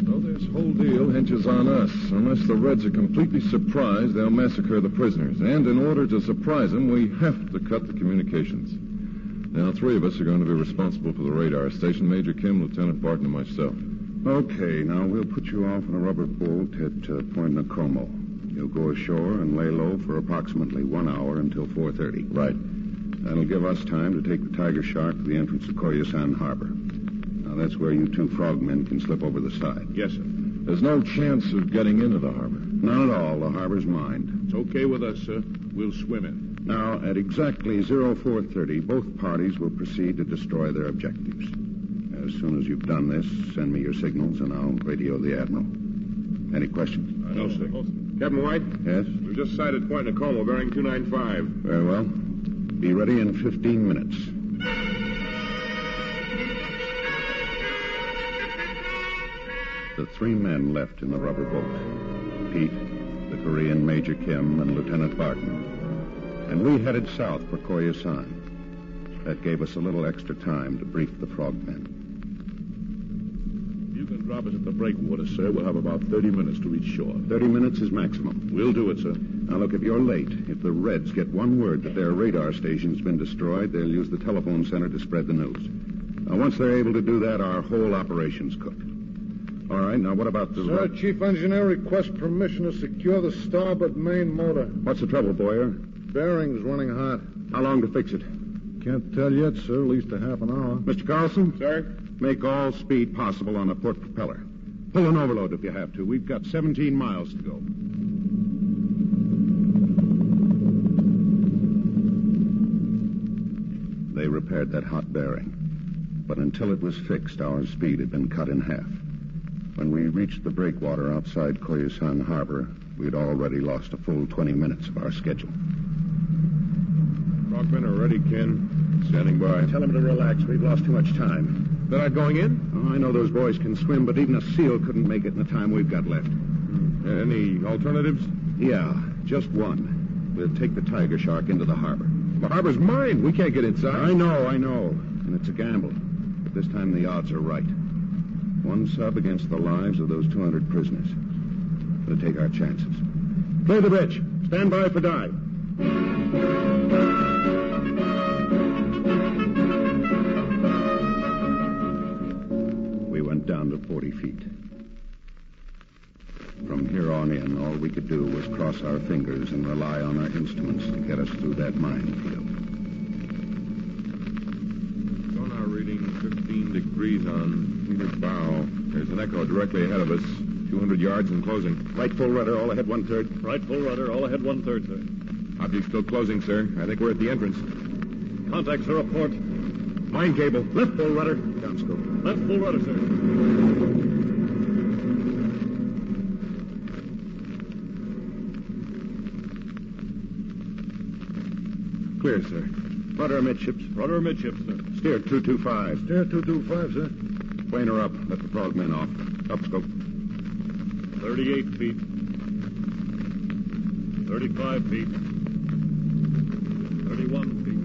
So this whole deal hinges on us. Unless the Reds are completely surprised, they'll massacre the prisoners. And in order to surprise them, we have to cut the communications. Now, three of us are going to be responsible for the radar station, Major Kim, Lieutenant Barton, and myself. Okay, now we'll put you off on a rubber boat at Point Nakomo. You'll go ashore and lay low for approximately 1 hour until 4:30. Right. That'll give us time to take the Tiger Shark to the entrance of Koyasan Harbor. Now, that's where you two frogmen can slip over the side. Yes, sir. There's no chance of getting into the harbor. None at all. The harbor's mine. It's okay with us, sir. We'll swim in. Now, at exactly 04:30, both parties will proceed to destroy their objectives. As soon as you've done this, send me your signals, and I'll radio the Admiral. Any questions? No, sir. Captain White? Yes? We've just sighted Point Nakomo, bearing 295. Very well. Be ready in 15 minutes. The three men left in the rubber boat. Pete, the Korean Major Kim, and Lieutenant Barton. And we headed south for Koyasan. That gave us a little extra time to brief the frogmen. You can drop us at the breakwater, sir. We'll have about 30 minutes to reach shore. 30 minutes is maximum. We'll do it, sir. Now, look, if you're late, if the Reds get one word that their radar station's been destroyed, they'll use the telephone center to spread the news. Now, once they're able to do that, our whole operation's cooked. All right, now what about the... Sir, Chief Engineer requests permission to secure the starboard main motor. What's the trouble, Boyer? Bearing's running hot. How long to fix it? Can't tell yet, sir. At least a half an hour. Mr. Carlson? Sir? Make all speed possible on the port propeller. Pull an overload if you have to. We've got 17 miles to go. They repaired that hot bearing. But until it was fixed, our speed had been cut in half. When we reached the breakwater outside Koyasan Harbor, we'd already lost a full 20 minutes of our schedule. Frogmen are ready, Ken. Standing by. Tell them to relax. We've lost too much time. They're not going in? Oh, I know those boys can swim, but even a seal couldn't make it in the time we've got left. Any alternatives? Yeah, just one. We'll take the Tiger Shark into the harbor. The harbor's mine. We can't get inside. I know. And it's a gamble. But this time the odds are right. One sub against the lives of those 200 prisoners. We'll take our chances. Clear the bridge. Stand by for dive. We went down to 40 feet. From here on in, all we could do was cross our fingers and rely on our instruments to get us through that minefield. Sonar reading 15 degrees on leader bow. There's an echo directly ahead of us. 200 yards and closing. Right full rudder, all ahead 1/3. Right full rudder, all ahead 1/3, sir. Object still closing, sir. I think we're at the entrance. Contact, sir, up port. Mine cable. Left full rudder. Downscope. Left full rudder, sir. Clear, sir. Rudder amidships. Rudder amidships, sir. Steer 225. Steer 225, sir. Planer up. Let the frogmen off. Upscope. 38 feet. 35 feet. 31 feet.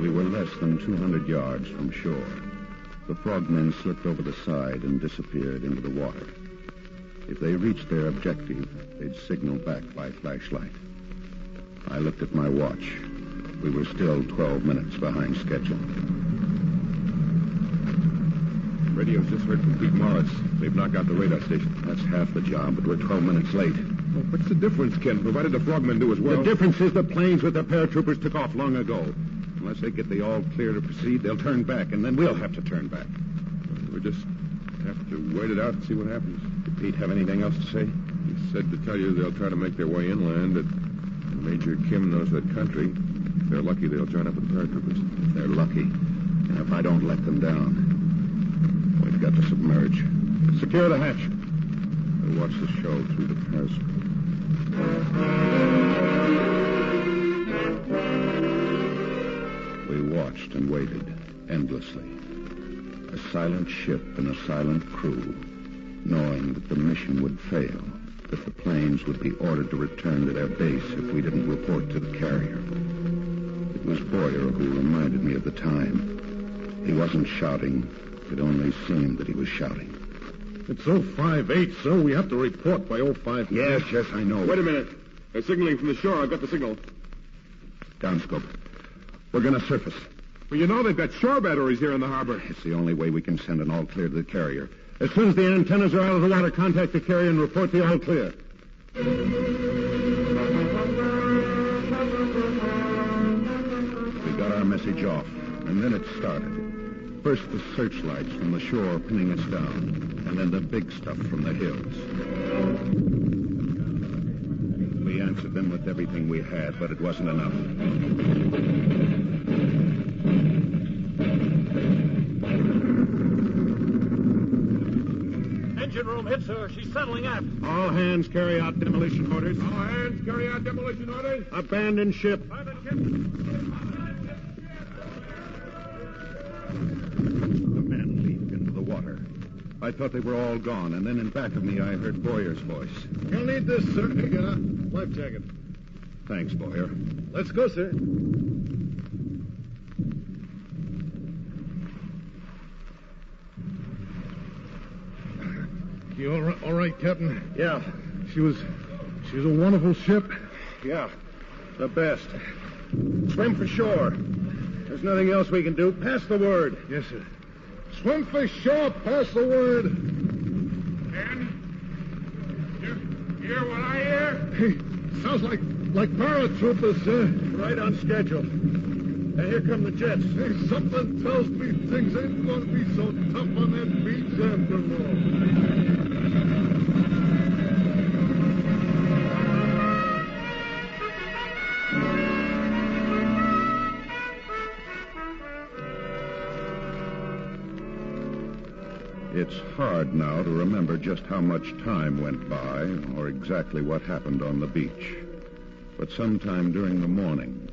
We were less than 200 yards from shore. The frogmen slipped over the side and disappeared into the water. If they reached their objective, they'd signal back by flashlight. I looked at my watch. We were still 12 minutes behind schedule. Radio's just heard from Pete Morris. They've knocked out the radar station. That's half the job, but we're 12 minutes late. Well, what's the difference, Ken, provided the frogmen do as well? The difference is the planes with the paratroopers took off long ago. Unless they get the all clear to proceed, they'll turn back, and then we'll have to turn back. We just have to wait it out and see what happens. Did Pete have anything else to say? He said to tell you they'll try to make their way inland, that Major Kim knows that country. If they're lucky, they'll join up with the paratroopers. If they're lucky. And if I don't let them down, we've got to submerge. Secure the hatch. We'll watch the show through the periscope. We watched and waited endlessly. A silent ship and a silent crew, knowing that the mission would fail, that the planes would be ordered to return to their base if we didn't report to the carrier. It was Boyer who reminded me of the time. He wasn't shouting. It only seemed that he was shouting. It's 058, sir. We have to report by 05. Yes, I know. Wait a minute. They're signaling from the shore. I've got the signal. Downscope. We're going to surface. Well, you know they've got shore batteries here in the harbor. It's the only way we can send an all clear to the carrier. As soon as the antennas are out of the water, contact the carrier and report the all clear. We got our message off, and then it started. First the searchlights from the shore pinning us down, and then the big stuff from the hills. We answered them with everything we had, but it wasn't enough. Engine room hit, sir. She's settling aft. All hands carry out demolition orders. All hands carry out demolition orders. Abandon ship. The men leaped into the water. I thought they were all gone, and then in back of me I heard Boyer's voice. You'll need this, sir. Here, get a life jacket. Thanks, Boyer. Let's go, sir. You all right, Captain? Yeah. She was a wonderful ship. Yeah. The best. Swim for shore. There's nothing else we can do. Pass the word. Yes, sir. Swim for shore. Pass the word. Ken? You hear what I hear? Hey, Sounds like paratroopers, sir. Right on schedule. And here come the jets. Hey, something tells me things ain't going to be so tough on that beach after all. It's hard now to remember just how much time went by or exactly what happened on the beach. But sometime during the morning...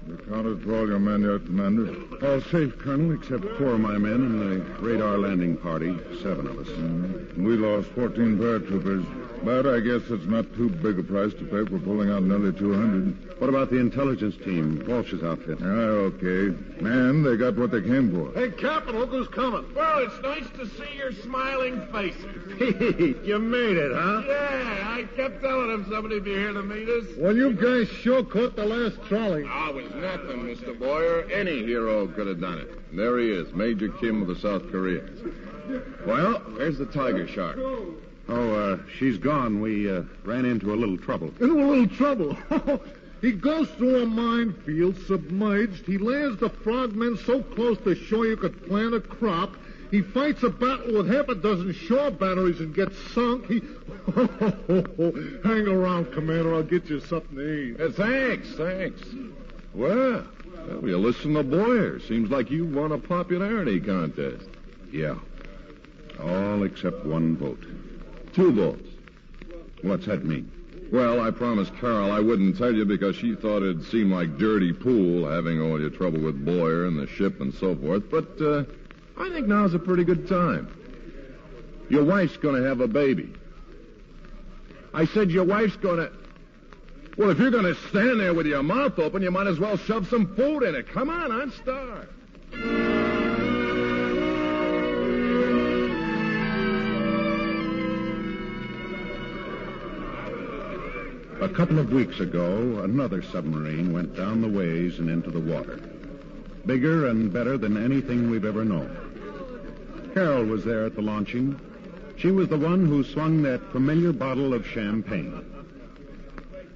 You accounted for all your men yet, Commander? All safe, Colonel, except 4 of my men and the radar landing party, 7 of us. We lost 14 paratroopers, but I guess it's not too big a price to pay for pulling out nearly 200. What about the intelligence team, Walsh's outfit? Okay. Man, they got what they came for. Hey, Captain, look who's coming. Well, it's nice to see your smiling faces. You made it, huh? Yeah, I kept telling him somebody'd be here to meet us. Well, you guys sure caught the last trolley. Oh, it was nothing, Mr. Boyer. Any hero could have done it. There he is, Major Kim of the South Koreans. Well, where's the tiger shark? Oh, she's gone. We ran into a little trouble. In a little trouble. He goes through a minefield, submerged. He lands the frogmen so close to shore you could plant a crop. He fights a battle with half a dozen shore batteries and gets sunk. Hang around, Commander. I'll get you something to eat. Thanks. Well, you listen to Boyer. Seems like you won a popularity contest. Yeah. All except 1 vote. 2 votes. What's that mean? Well, I promised Carol I wouldn't tell you because she thought it'd seem like dirty pool having all your trouble with Boyer and the ship and so forth. But I think now's a pretty good time. Your wife's going to have a baby. I said your wife's going to... Well, if you're going to stand there with your mouth open, you might as well shove some food in it. Come on, I'm starved. A couple of weeks ago, another submarine went down the ways and into the water. Bigger and better than anything we've ever known. Carol was there at the launching. She was the one who swung that familiar bottle of champagne.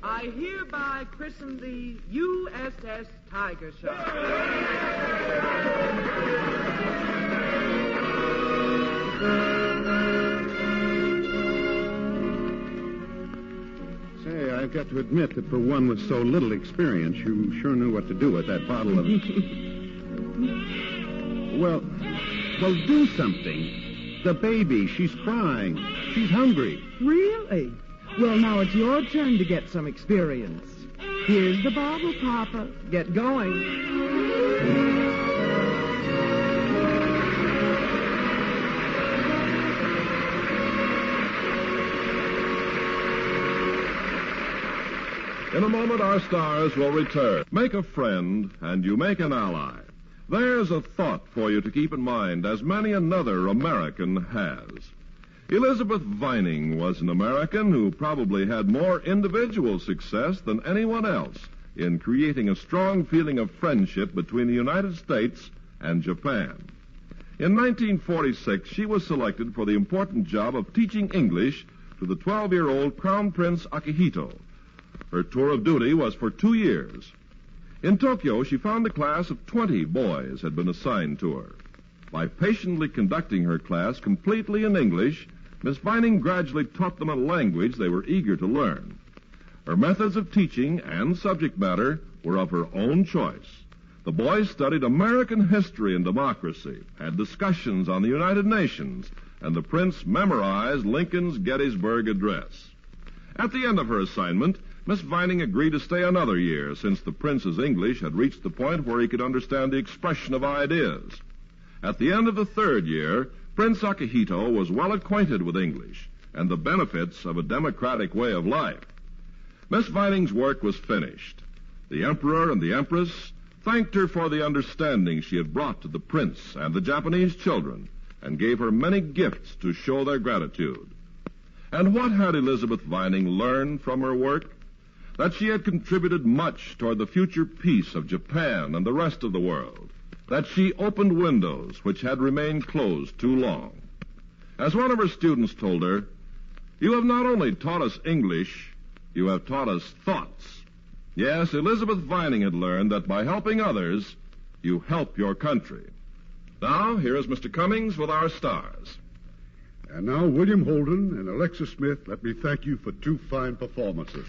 I hereby christen the USS Tiger Shark. Say, I've got to admit that for one with so little experience, you sure knew what to do with that bottle of... Well, do something. The baby, she's crying. She's hungry. Really? Well, now it's your turn to get some experience. Here's the bottle, Papa. Get going. In a moment, our stars will return. Make a friend, and you make an ally. There's a thought for you to keep in mind, as many another American has. Elizabeth Vining was an American who probably had more individual success than anyone else in creating a strong feeling of friendship between the United States and Japan. In 1946, she was selected for the important job of teaching English to the 12-year-old Crown Prince Akihito. Her tour of duty was for 2 years. In Tokyo, she found a class of 20 boys had been assigned to her. By patiently conducting her class completely in English, Miss Vining gradually taught them a language they were eager to learn. Her methods of teaching and subject matter were of her own choice. The boys studied American history and democracy, had discussions on the United Nations, and the prince memorized Lincoln's Gettysburg Address. At the end of her assignment, Miss Vining agreed to stay another year, since the prince's English had reached the point where he could understand the expression of ideas. At the end of the 3rd year, Prince Akihito was well acquainted with English and the benefits of a democratic way of life. Miss Vining's work was finished. The Emperor and the Empress thanked her for the understanding she had brought to the prince and the Japanese children, and gave her many gifts to show their gratitude. And what had Elizabeth Vining learned from her work? That she had contributed much toward the future peace of Japan and the rest of the world. That she opened windows which had remained closed too long. As one of her students told her, You have not only taught us English, you have taught us thoughts. Yes, Elizabeth Vining had learned that by helping others, you help your country. Now, here is Mr. Cummings with our stars. And now, William Holden and Alexis Smith, let me thank you for 2 fine performances.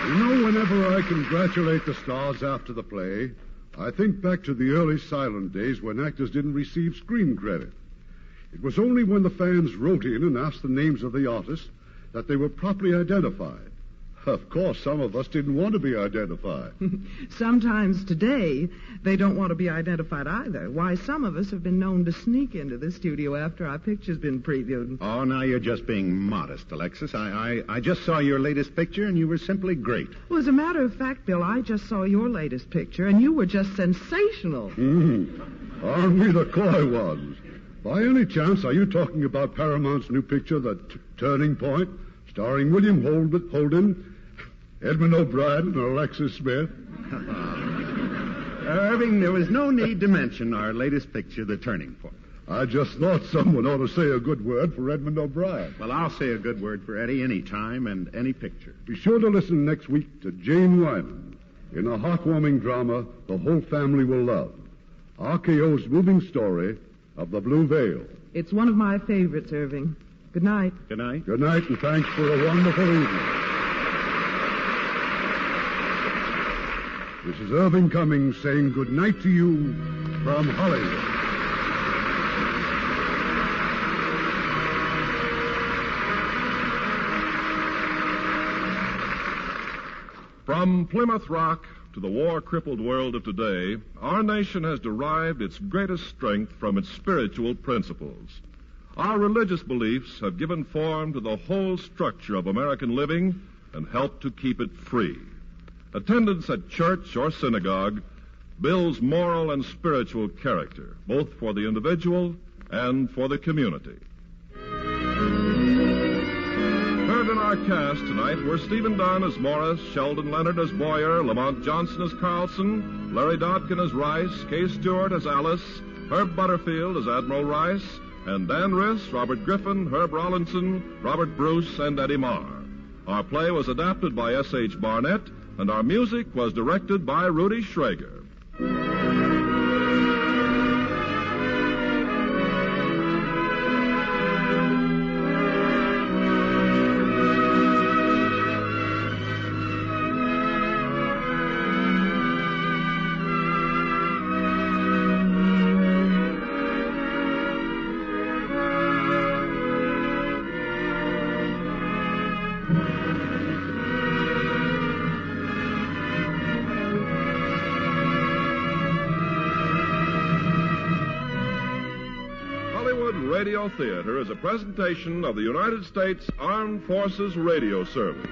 You know, whenever I congratulate the stars after the play, I think back to the early silent days when actors didn't receive screen credit. It was only when the fans wrote in and asked the names of the artists that they were properly identified. Of course, some of us didn't want to be identified. Sometimes today, they don't want to be identified either. Why, some of us have been known to sneak into the studio after our picture's been previewed. Oh, now you're just being modest, Alexis. I just saw your latest picture, and you were simply great. Well, as a matter of fact, Bill, I just saw your latest picture, and you were just sensational. Aren't we the coy ones? By any chance, are you talking about Paramount's new picture, The Turning Point, starring William Holden, Edmund O'Brien, and Alexis Smith? Irving, there was no need to mention our latest picture, The Turning Point. I just thought someone ought to say a good word for Edmund O'Brien. Well, I'll say a good word for Eddie any time and any picture. Be sure to listen next week to Jane Wyman in a heartwarming drama the whole family will love. RKO's moving story of the Blue Veil. It's one of my favorites, Irving. Good night. Good night. Good night, and thanks for a wonderful evening. This is Irving Cummings saying good night to you from Hollywood. From Plymouth Rock to the war-crippled world of today, our nation has derived its greatest strength from its spiritual principles. Our religious beliefs have given form to the whole structure of American living and helped to keep it free. Attendance at church or synagogue builds moral and spiritual character, both for the individual and for the community. Heard in our cast tonight were Stephen Dunn as Morris, Sheldon Leonard as Boyer, Lamont Johnson as Carlson, Larry Dodkin as Rice, Kay Stewart as Alice, Herb Butterfield as Admiral Rice, and Dan Riss, Robert Griffin, Herb Rollinson, Robert Bruce, and Eddie Marr. Our play was adapted by S.H. Barnett, and our music was directed by Rudy Schrager. Radio Theater is a presentation of the United States Armed Forces Radio Service.